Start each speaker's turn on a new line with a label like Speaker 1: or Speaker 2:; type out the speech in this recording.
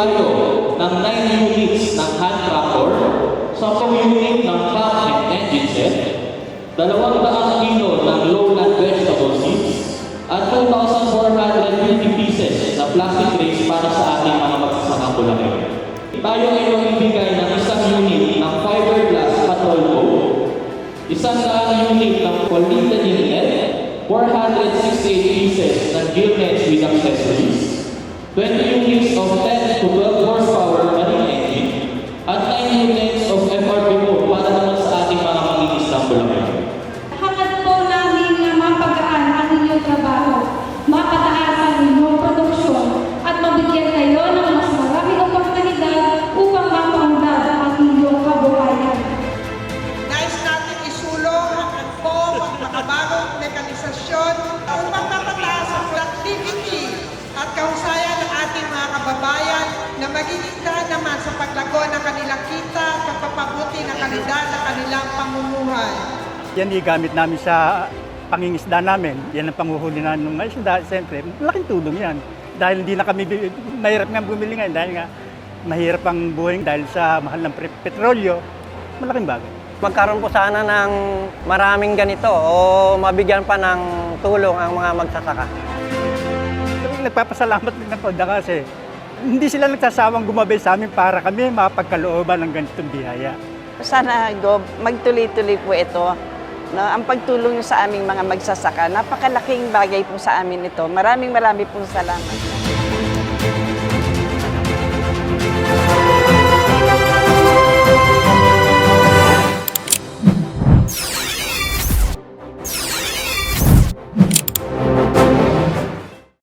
Speaker 1: tayo ng 9 units ng hand tractor, 10 unit ng pump and engine set, 200 kilo ng lowland vegetable seeds, at 2,450 pieces na plastic crates para sa ating mga magsasakang Bulacan. Tayo ay magbibigay ng isang unit ng fiberglass patrol boat, 100 unit ng polyethylene net, 468 pieces ng gill nets with accessories, 20 units of 10 to 12 horsepower marine engine, at 9 units of FRP boat para naman sa ating mga mangingisdang Bulacan.
Speaker 2: Hangad po namin na mapagaan ang inyong trabaho, mapataas ang inyong produksyon, at mabigyan kayo ng mas maraming oportunidad upang mapaunlad ang inyong kabuhayan.
Speaker 3: Nais natin isulong ang angkong at makabagong mekanisasyon upang mapataas ang productivity at kahusayan ng ating mga kababayan na magiging daan naman sa paglago ng kanilang kita at pagpapabuti ng kalidad ng kanilang pamumuhay.
Speaker 4: Yan igamit namin sa pangingisda namin. Yan ang panguhuli na ng mga isda. Siyempre, malaking tulong yan. Dahil hindi na kami, mahirap nga bumili ngayon dahil nga mahirap ang buhay dahil sa mahal ng petrolyo. Malaking bagay.
Speaker 5: Magkaroon po sana ng maraming ganito o mabigyan pa ng tulong ang mga magsasaka.
Speaker 4: Nagpapasalamat din ako kasi hindi sila nagsasawang gumabay sa amin para kami mapagkalooban ng ganitong biyaya.
Speaker 6: Sana magtuloy-tuloy po ito. No, ang pagtulong niyo sa aming mga magsasaka, napakalaking bagay po sa amin ito. Maraming pong salamat.